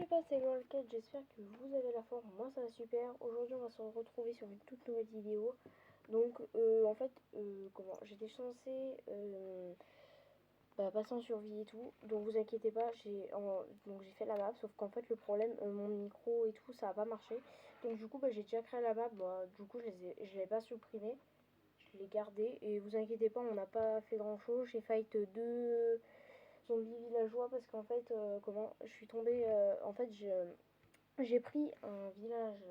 pas, c'est Lolcat, j'espère que vous avez la forme, moi ça va super. Aujourd'hui on va se retrouver sur une toute nouvelle vidéo. Donc en fait, j'étais censée passer en survie et tout. Donc vous inquiétez pas, j'ai fait la map, sauf qu'en fait le problème, mon micro et tout, ça a pas marché. Donc du coup j'ai déjà créé la map, du coup je l'ai pas supprimé, je l'ai gardé. Et vous inquiétez pas, on n'a pas fait grand chose, j'ai fight deux zombies villageois parce qu'en fait, je suis tombée, en fait, j'ai pris un village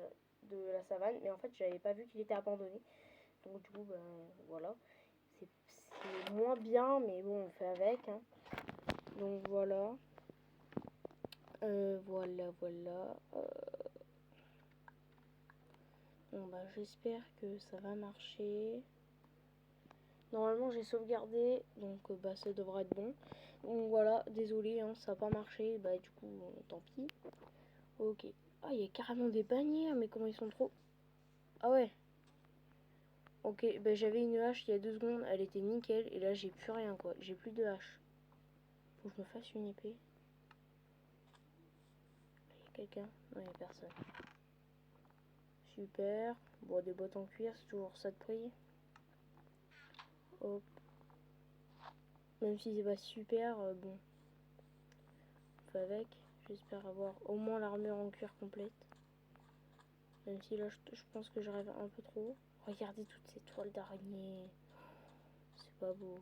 de la savane, mais en fait, j'avais pas vu qu'il était abandonné. Donc, du coup, ben voilà. C'est moins bien, mais bon, on fait avec. Hein. Donc, voilà. Voilà. Bon, bah, j'espère que ça va marcher. Normalement, j'ai sauvegardé, donc bah, ça devrait être bon. Donc, voilà, désolé, hein, ça n'a pas marché. Bah, du coup, tant pis. Ok. Ah, il y a carrément des bannières, mais comment ils sont trop... Ah ouais. Ok, bah j'avais une hache il y a 2 secondes, elle était nickel, et là j'ai plus rien quoi, j'ai plus de hache. Faut que je me fasse une épée. Il y a quelqu'un? Non, il y a personne. Super. Bon, des bottes en cuir, c'est toujours ça de prix. Hop. Même si c'est pas super, bon. On fait avec. J'espère avoir au moins l'armure en cuir complète. Même si là, je pense que je rêve un peu trop. Regardez toutes ces toiles d'araignée. C'est pas beau.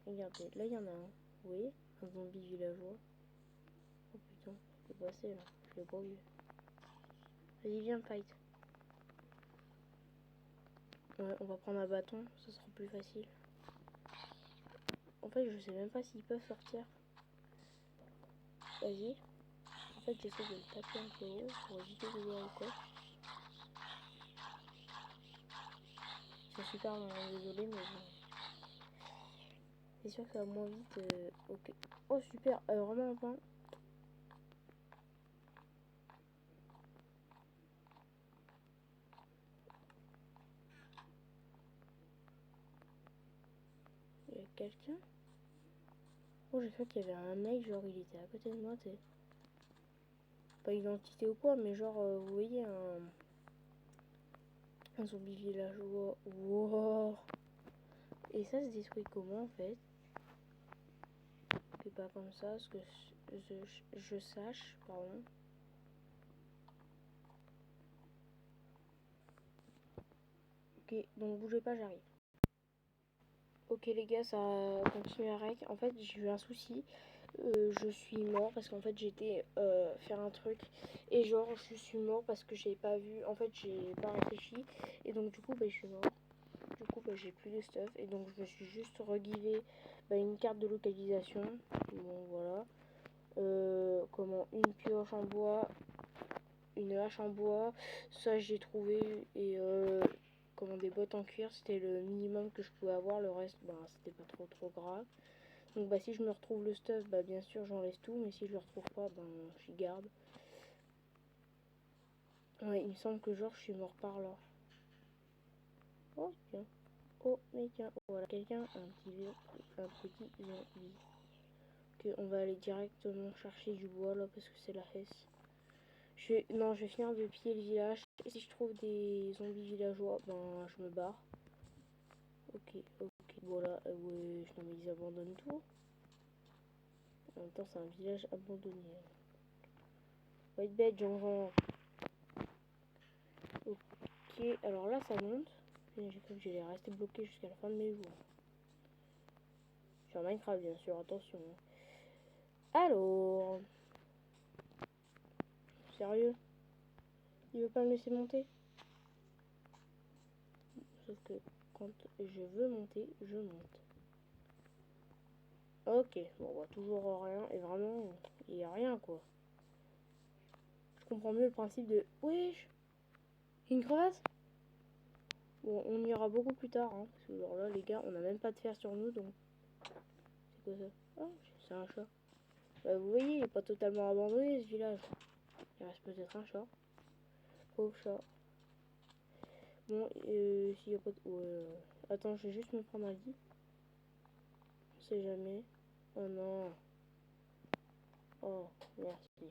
Regardez, là il y en a un. Oui, un zombie villageois. Oh putain, je peux passer là. Je l'ai pas vu. Vas-y, viens, fight. Ouais, on va prendre un bâton, ça sera plus facile. En fait, je sais même pas s'ils peuvent sortir. Vas-y. En fait, j'essaie de le taper un peu haut pour éviter de voir ou quoi. C'est super long, désolé, mais bon. C'est sûr que ça va moins vite. Ok. Oh, super. Vraiment enfin. Il y a quelqu'un. Oh, j'ai cru qu'il y avait un mec, genre il était à côté de moi, t'es. Pas identité ou quoi, mais genre, vous voyez, un zombie villageois. Wow. Et ça se détruit comment en fait? Et pas comme ça, ce que je sache, pardon. Ok, donc bougez pas, j'arrive. Ok les gars, ça continue à rec. En fait, j'ai eu un souci. Je suis mort parce qu'en fait j'étais faire un truc et genre je suis mort parce que j'ai pas vu. En fait, j'ai pas réfléchi et donc du coup je suis mort. Du coup j'ai plus de stuff et donc je me suis juste regivé une carte de localisation. Bon voilà. Une pioche en bois, une hache en bois, ça j'ai trouvé et des bottes en cuir, c'était le minimum que je pouvais avoir, le reste c'était pas trop grave. Donc si je me retrouve le stuff, bien sûr j'enlève tout, mais si je le retrouve pas, j'y garde. Ouais, il me semble que genre je suis mort par là. Oh tiens, oh mais tiens, oh, voilà quelqu'un, un petit zombie. Ok, on va aller directement chercher du bois là parce que c'est la hesse. Non, je vais finir de piller le village. Et si je trouve des zombies villageois, je me barre. Ok, voilà. Ouais, non mais ils abandonnent tout. En même temps, c'est un village abandonné. Va être bête, genre. Ok, alors là, ça monte. J'ai cru que j'allais rester bloqué jusqu'à la fin de mes jours. Sur Minecraft, bien sûr, attention. Alors. Sérieux? Il veut pas me laisser monter? Sauf que quand je veux monter, je monte. Ok, bon, toujours rien. Et vraiment, il n'y a rien, quoi. Je comprends mieux le principe de... Wesh! Une crevasse? Bon, on ira beaucoup plus tard, hein, parce que genre là, les gars, on n'a même pas de fer sur nous, donc... C'est quoi ça? Oh, c'est un chat. Vous voyez, il n'est pas totalement abandonné, ce village. Il reste peut-être un chat. Pauvre chat. Bon, s'il n'y a pas de... Ouais, attends, je vais juste me prendre un lit. On sait jamais. Oh non. Oh, merci.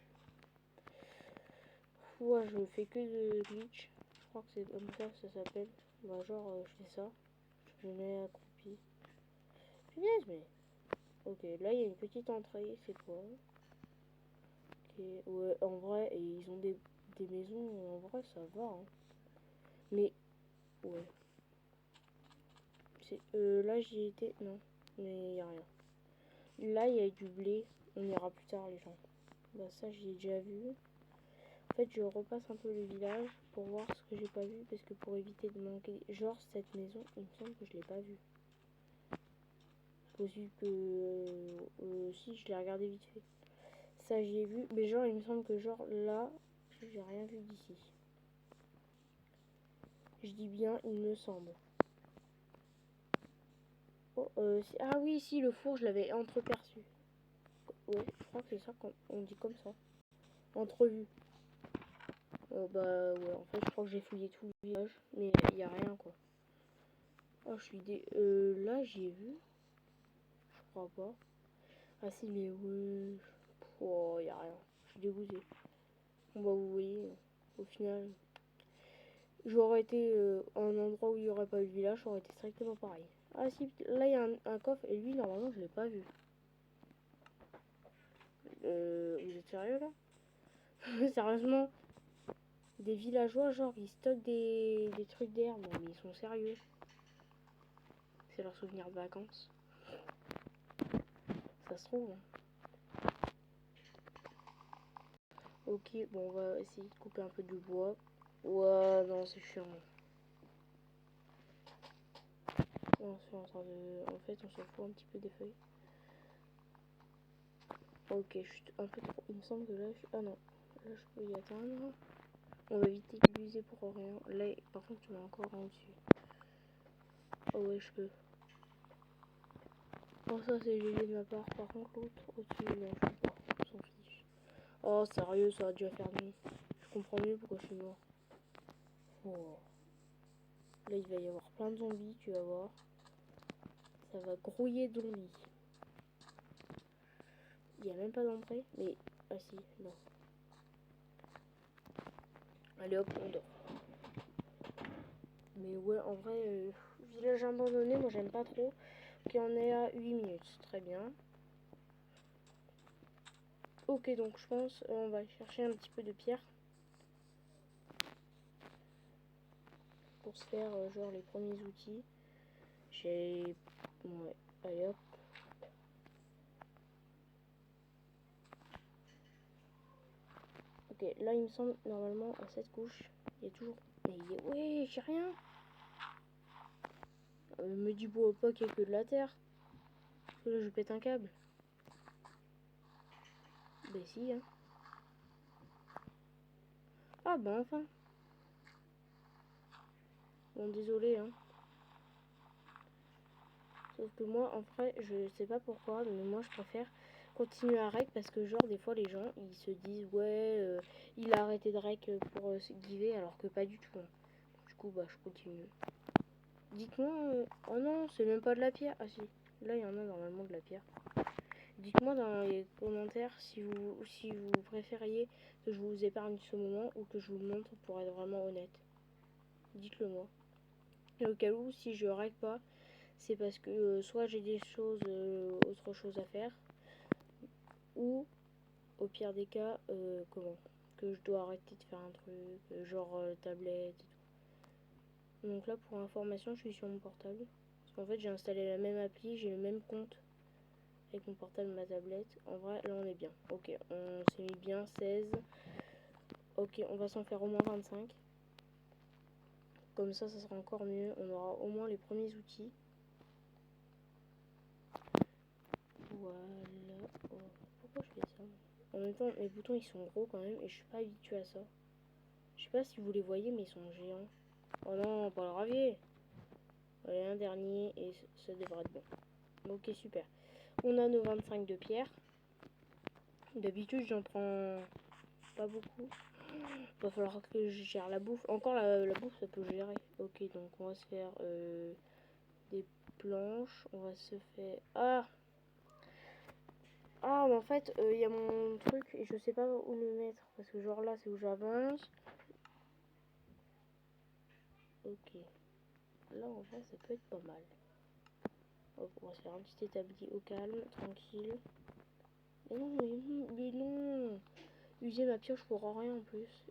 Ouais, je fais que de glitch. Je crois que c'est comme ça que ça s'appelle. Bah, genre, je fais ça. Je me mets accroupi. Punaise, mais. Ok, là, il y a une petite entrée. C'est quoi? Ok, ouais, en vrai, et ils ont des maisons. En vrai, ça va. Hein. Mais, ouais. Là, j'y étais. Non, mais il n'y a rien. Là, il y a du blé. On ira plus tard, les gens. Bah, ça, j'y ai déjà vu. En fait, je repasse un peu le village pour voir ce que j'ai pas vu. Parce que pour éviter de manquer. Genre, cette maison, il me semble que je l'ai pas vue. Possible que. Si, je l'ai regardé vite fait. Ça, j'y ai vu. Mais genre, il me semble que, genre, là, j'ai rien vu d'ici. Je dis bien, il me semble. Oh, ah oui, si, le four, je l'avais entreperçu. Ouais, je crois que c'est ça qu'on dit comme ça. Entrevue. Bah ouais, en fait, je crois que j'ai fouillé tout le village, mais il n'y a rien, quoi. Oh, je suis là, j'y ai vu. Je crois pas. Ah si, mais ouais. Oh, il n'y a rien. Je suis dégoûtée. Bon, bah, vous voyez, au final, j'aurais été un endroit où il n'y aurait pas eu de village, ça aurait été strictement pareil. Ah si, là, il y a un coffre, et lui, normalement, je l'ai pas vu. Vous êtes sérieux, là? Sérieusement, des villageois, genre, ils stockent des trucs d'herbe. Non, mais ils sont sérieux. C'est leur souvenir de vacances. Ça se trouve. Hein. Ok, bon, on va essayer de couper un peu du bois. Ouais, non, c'est chiant. On est en train de... En fait, on s'en fout un petit peu des feuilles. Ok, je suis un peu trop... Il me semble que là, ah non. Là, je peux y atteindre. On va éviter de l'user pour rien. Là, par contre, tu l'as encore en dessus. Oh ouais, je peux. Oh, ça, c'est génial de ma part. Par contre, l'autre au-dessus, non, je peux pas. On s'en fiche. Oh, sérieux, ça a dû faire mieux. Je comprends mieux pourquoi je suis mort. Oh. Là, il va y avoir plein de zombies, tu vas voir. Ça va grouiller de zombies. Il n'y a même pas d'entrée, mais... Ah si, non. Allez hop, on dort. Mais ouais, en vrai, village abandonné, moi j'aime pas trop. Ok, on est à 8 minutes, très bien. Ok, donc je pense on va chercher un petit peu de pierre. Pour se faire genre les premiers outils. J'ai... Ouais, allez hop. Ok, là il me semble, normalement, à cette couche, il y a toujours... Mais ouais, j'ai rien. Me dis pas qu'il y a que de la terre. Parce que là, je pète un câble. Ben si, hein. Ah bah enfin. Bon, désolé, hein. Sauf que moi, en vrai, je sais pas pourquoi, mais moi, je préfère continuer à rec parce que, genre, des fois, les gens, ils se disent, ouais, il a arrêté de rec pour se giver, alors que pas du tout. Hein. Du coup, bah, je continue. Dites-moi, oh non, c'est même pas de la pierre. Ah si, là, il y en a normalement de la pierre. Dites-moi dans les commentaires si vous préfériez que je vous épargne ce moment ou que je vous le montre pour être vraiment honnête. Dites-le moi. Et au cas où, si je règle pas, c'est parce que soit j'ai des choses, autre chose à faire, ou au pire des cas, comment que je dois arrêter de faire un truc, genre tablette et tout. Donc là, pour information, je suis sur mon portable. Parce qu'en fait, j'ai installé la même appli, j'ai le même compte avec mon portable et ma tablette. En vrai, là, on est bien. Ok, on s'est mis bien 16. Ok, on va s'en faire au moins 25. Comme ça sera encore mieux. On aura au moins les premiers outils. Voilà. Oh, pourquoi je fais ça? En même temps, mes boutons ils sont gros quand même et je suis pas habituée à ça. Je sais pas si vous les voyez, mais ils sont géants. Oh non, pas le ravier. Allez, un dernier et ça devrait être bon. Ok, super. On a nos 25 de pierre. D'habitude, j'en prends pas beaucoup. Va falloir que je gère la bouffe. Encore la bouffe, ça peut gérer. Ok, donc on va se faire des planches. On va se faire... Ah! Ah, mais en fait, il y a mon truc et je sais pas où le mettre. Parce que genre là, c'est où j'avance. Ok. Là, en vrai, ça peut être pas mal. Hop, on va se faire un petit établi au calme, tranquille. Mais non, mais non. User ma pioche pour rien en plus.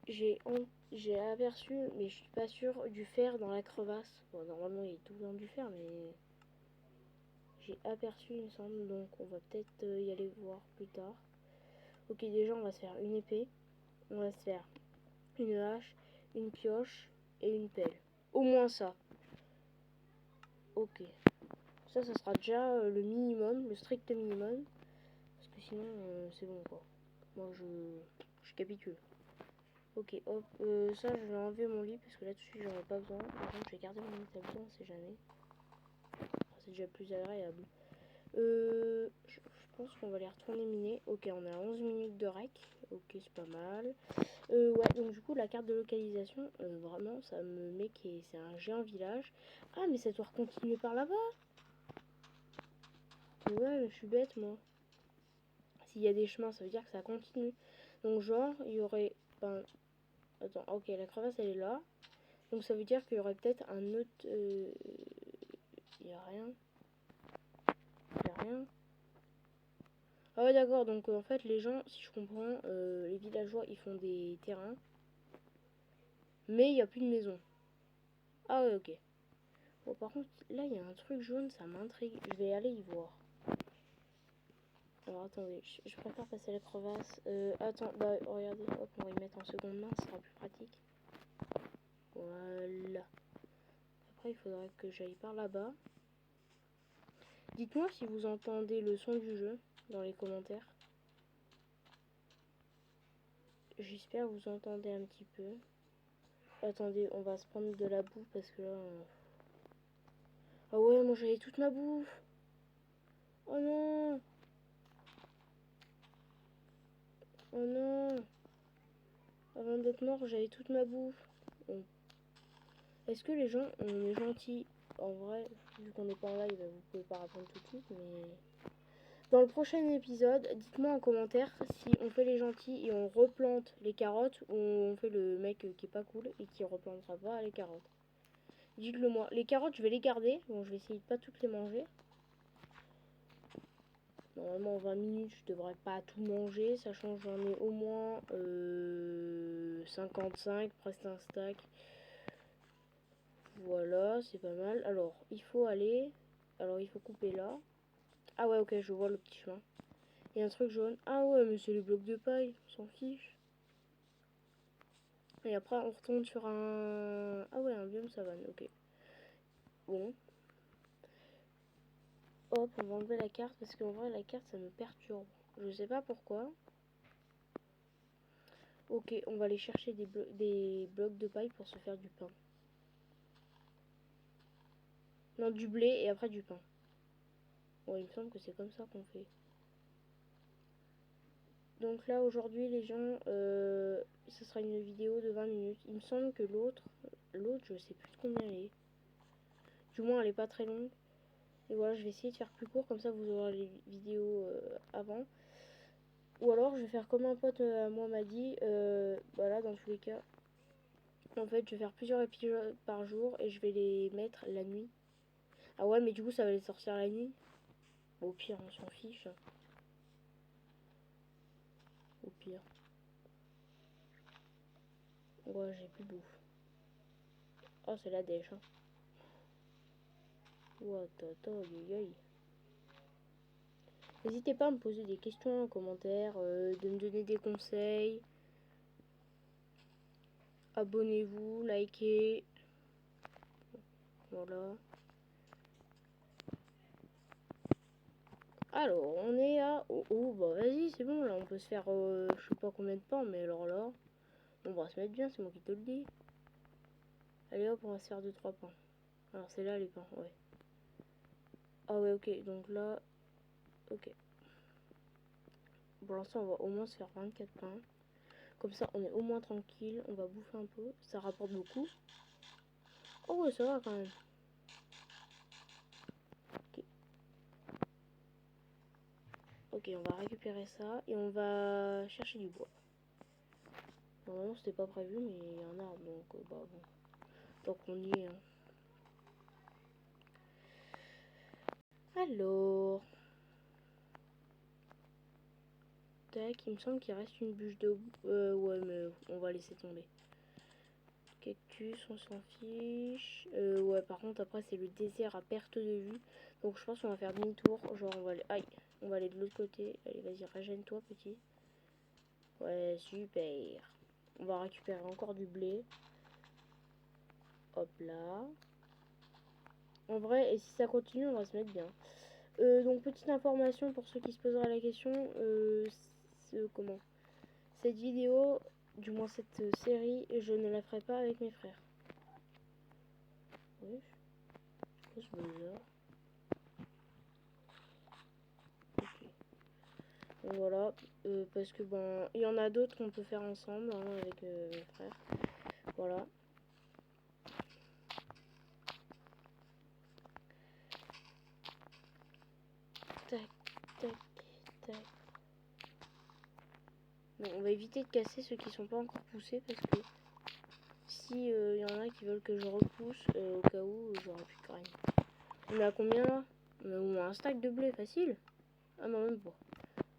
J'ai aperçu, mais je suis pas sûre, du fer dans la crevasse. Bon, normalement, il y a tout dans du fer, mais j'ai aperçu, il me semble. Donc, on va peut-être y aller voir plus tard. Ok, déjà, on va se faire une épée. On va se faire une hache, une pioche et une pelle. Au moins ça. Ok. Ça sera déjà le minimum, le strict minimum. Parce que sinon, c'est bon quoi. Moi, je capitule. Ok, hop. Ça, je vais enlever mon lit parce que là-dessus, j'en ai pas besoin. Par contre, je vais garder mon établi, on sait jamais. C'est déjà plus agréable. Je pense qu'on va les retourner miner. Ok, on est à 11 minutes de rec. Ok, c'est pas mal. Ouais, donc du coup, la carte de localisation, vraiment, ça me met que c'est un géant village. Ah, mais ça doit continuer par là-bas. Ouais, mais je suis bête, moi. S'il y a des chemins, ça veut dire que ça continue. Donc, genre, il y aurait... Ben, attends, ok, la crevasse, elle est là. Donc, ça veut dire qu'il y aurait peut-être un autre... Il y a rien. Il y a rien. Ah ouais, d'accord, donc en fait, les gens, si je comprends, les villageois, ils font des terrains. Mais il n'y a plus de maison. Ah ouais, ok. Bon, par contre, là, il y a un truc jaune, ça m'intrigue. Je vais aller y voir. Alors, attendez, je préfère passer la crevasse. Attends, bah, regardez, hop, on va y mettre en seconde main, ce sera plus pratique. Voilà. Après, il faudrait que j'aille par là-bas. Dites-moi si vous entendez le son du jeu dans les commentaires. J'espère que vous entendez un petit peu. Attendez, on va se prendre de la boue parce que là... Ah ouais, moi j'avais toute ma bouffe. Oh non. Oh non. Avant d'être mort, j'avais toute ma bouffe. Bon. Est-ce que les gens, on est gentils? En vrai, vu qu'on n'est pas en live, vous pouvez pas répondre tout de suite, mais... Dans le prochain épisode, dites-moi en commentaire si on fait les gentils et on replante les carottes ou on fait le mec qui est pas cool et qui replantera pas les carottes. Dites-le moi. Les carottes, je vais les garder. Bon, je vais essayer de pas toutes les manger. Normalement, en 20 minutes, je devrais pas tout manger, sachant que j'en ai au moins 55, presque un stack. Voilà, c'est pas mal. Alors, il faut aller... Alors, il faut couper là. Ah ouais, ok, je vois le petit chemin. Il y a un truc jaune. Ah ouais, mais c'est les blocs de paille, on s'en fiche. Et après, on retourne sur un... Ah ouais, un biome savane, ok. Bon. Hop, on va enlever la carte, parce qu'en vrai, la carte, ça me perturbe. Je sais pas pourquoi. Ok, on va aller chercher des blocs de paille pour se faire du pain. Non, du blé et après du pain. Bon, il me semble que c'est comme ça qu'on fait. Donc là, aujourd'hui, les gens, ce sera une vidéo de 20 minutes. Il me semble que l'autre, je sais plus de combien elle est. Du moins, elle est pas très longue. Et voilà, je vais essayer de faire plus court, comme ça vous aurez les vidéos avant. Ou alors, je vais faire comme un pote à moi m'a dit, voilà, dans tous les cas. En fait, je vais faire plusieurs épisodes par jour et je vais les mettre la nuit. Ah ouais, mais du coup, ça va les sortir la nuit. Bon, au pire, on s'en fiche. Au pire. Ouais, j'ai plus de bouffe. Oh, c'est la dèche. Hein. What N'hésitez pas à me poser des questions en commentaire, de me donner des conseils. Abonnez-vous, likez. Voilà. Alors, on est à... Oh, bah vas-y, c'est bon, là, on peut se faire, je sais pas combien de pain, mais alors là, on va se mettre bien, c'est moi qui te le dis. Allez hop, on va se faire 2-3 pains. Alors, c'est là les pains, ouais. Ah ouais, ok, donc là, ok. Pour l'instant, on va au moins se faire 24 pains. Comme ça, on est au moins tranquille, on va bouffer un peu. Ça rapporte beaucoup. Oh ouais, ça va quand même. Ok. Ok, on va récupérer ça et on va chercher du bois. Normalement c'était pas prévu mais il y a un arbre donc bah bon. Donc on y est. Hein. Alors. Tac, il me semble qu'il reste une bûche de... ouais mais on va laisser tomber. Cactus, on s'en fiche. Ouais par contre après c'est le désert à perte de vue. Donc je pense qu'on va faire demi-tour. Genre on va aller... Aïe, on va aller de l'autre côté. Allez vas-y, régène-toi petit. Ouais super. On va récupérer encore du blé. Hop là. En vrai, et si ça continue, on va se mettre bien. Donc petite information pour ceux qui se poseraient la question. Comment cette vidéo, du moins cette série, je ne la ferai pas avec mes frères. Oui, je pense bizarre. Ok. Donc voilà, parce que bon, il y en a d'autres qu'on peut faire ensemble hein, avec mes frères. Voilà. Tac, tac, tac. Bon, on va éviter de casser ceux qui sont pas encore poussés parce que si y en a qui veulent que je repousse, au cas où j'aurais plus de graines. On est à combien là? On a un stack de blé facile. Ah non, même pas.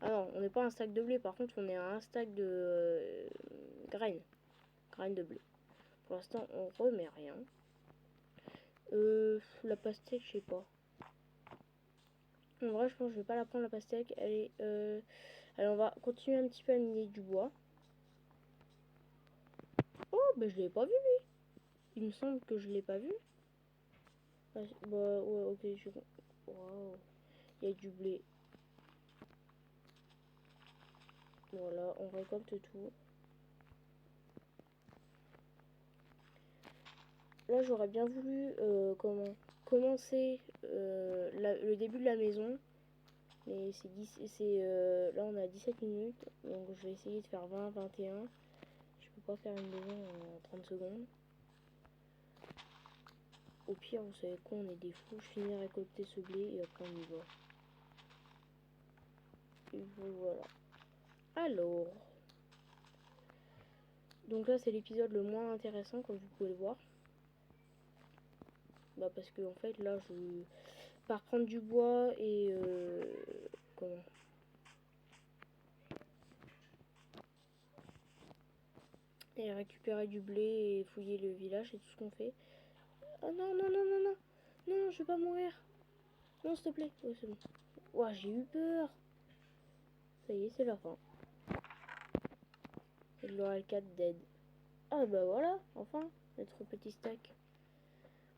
Ah non, on n'est pas un stack de blé, par contre on est à un stack de graines. Graines de blé. Pour l'instant on remet rien. La pastèque, je sais pas. En vrai je pense que je vais pas la prendre la pastèque. Allez, allez on va continuer un petit peu à miner du bois. Oh bah je l'ai pas vu lui. Il me semble que je l'ai pas vu. Ah, bah ouais ok je... Waouh. Il y a du blé. Voilà, on récolte tout. Là j'aurais bien voulu commencer le début de la maison. Mais là on a 17 minutes. Donc je vais essayer de faire 20, 21. Je peux pas faire une maison en 30 secondes. Au pire, vous savez quoi, on est des fous. Je finis de récolter ce blé et après on y va. Et voilà. Alors. Donc là c'est l'épisode le moins intéressant comme vous pouvez le voir. Bah parce que en fait là je pars prendre du bois et comment et récupérer du blé et fouiller le village, c'est tout ce qu'on fait. Oh non non non non non. Non, je vais pas mourir. Non, s'il te plaît. Ouais, c'est bon. Ouah, j'ai eu peur. Ça y est, c'est la fin. Et le 4 dead. Ah bah voilà, enfin, notre petit stack.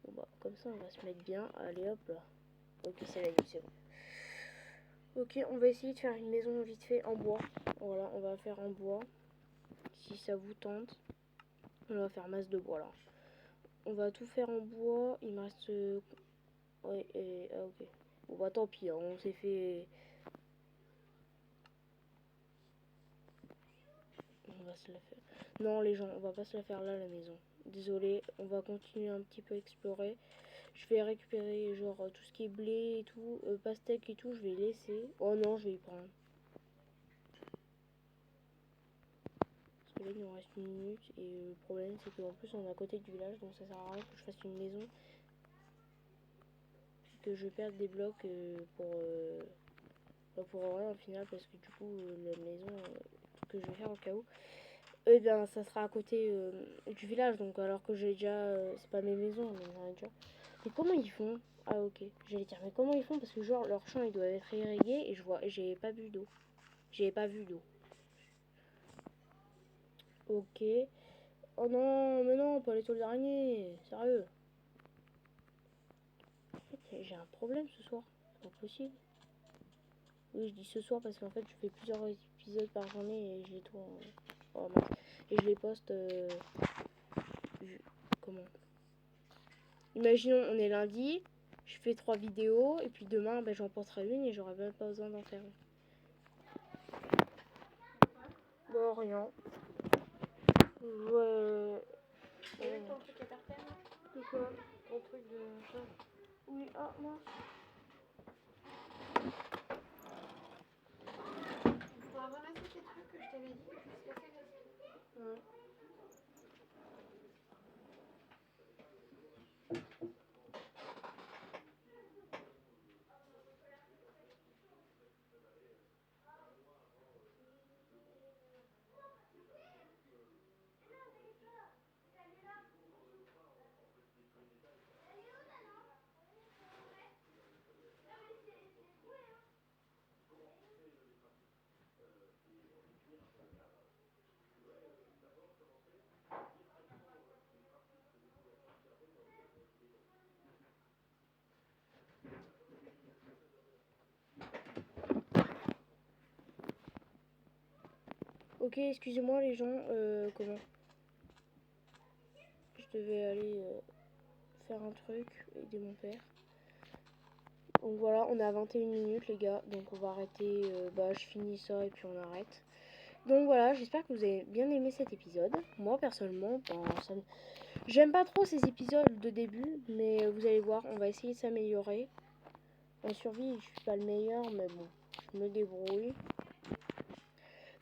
Bon bah, comme ça, on va se mettre bien. Allez hop là. Ok, c'est la nuit, c'est bon. Ok, on va essayer de faire une maison vite fait en bois. Voilà, on va faire en bois. Si ça vous tente. On va faire masse de bois là. On va tout faire en bois. Il me reste... Ouais, et... Ah ok. Bon bah tant pis, hein, on s'est fait... On va se la faire. Non les gens, on va pas se la faire là la maison. Désolé, on va continuer un petit peu à explorer. Je vais récupérer genre tout ce qui est blé et tout, pastèque et tout, je vais laisser. Oh non, je vais y prendre. Parce que là il nous reste une minute et le problème c'est qu'en plus on est à côté du village donc ça sert à rien que je fasse une maison. Que je perde des blocs pour rien au final parce que du coup la maison que je vais faire au cas où. Eh bien ça sera à côté du village donc alors que j'ai déjà c'est pas mes maisons mais j'en ai déjà. Mais comment ils font? Ah ok, j'allais dire mais comment ils font parce que genre leur champ il doit être irrigué et j'ai pas vu d'eau. J'ai pas vu d'eau. Ok. Oh non, mais non, pas les tôles d'araignée, sérieux. En fait, j'ai un problème ce soir, c'est pas possible. Oui, je dis ce soir parce qu'en fait je fais plusieurs épisodes par journée et je les tourne. Oh mince. Et je les poste comment? Imaginons on est lundi, je fais 3 vidéos et puis demain ben, j'en posterai une et j'aurai même pas besoin d'en faire une. Bon rien. Ouais. Ton truc est par terre là? C'est quoi? Ton truc de ça? Oui, ah moi. t'avais dit que tout se passait, vas-y. Ouais. Ok, excusez-moi les gens, comment? Je devais aller faire un truc, aider mon père. Donc voilà, on est à 21 minutes les gars, donc on va arrêter, je finis ça et puis on arrête. Donc voilà, j'espère que vous avez bien aimé cet épisode. Moi personnellement, j'aime pas trop ces épisodes de début, mais vous allez voir, on va essayer de s'améliorer. En survie, je suis pas le meilleur, mais bon, je me débrouille.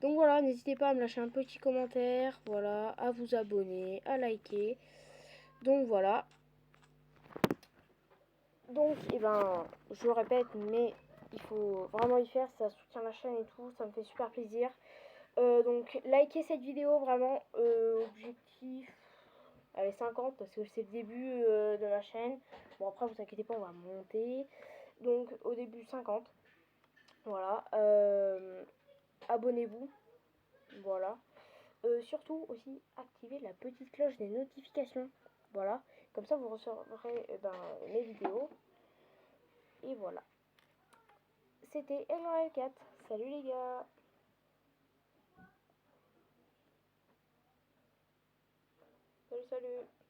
Donc voilà, n'hésitez pas à me lâcher un petit commentaire, voilà, à vous abonner, à liker. Donc voilà. Donc, je le répète, mais il faut vraiment y faire, ça soutient la chaîne et tout, ça me fait super plaisir. Donc, likez cette vidéo, vraiment, objectif, allez, 50, parce que c'est le début de la chaîne. Bon, après, vous inquiétez pas, on va monter. Donc, au début, 50. Voilà. Abonnez-vous. Voilà. Surtout aussi, activez la petite cloche des notifications. Voilà. Comme ça, vous recevrez mes vidéos. Et voilà. C'était L4. Salut les gars. Salut, salut.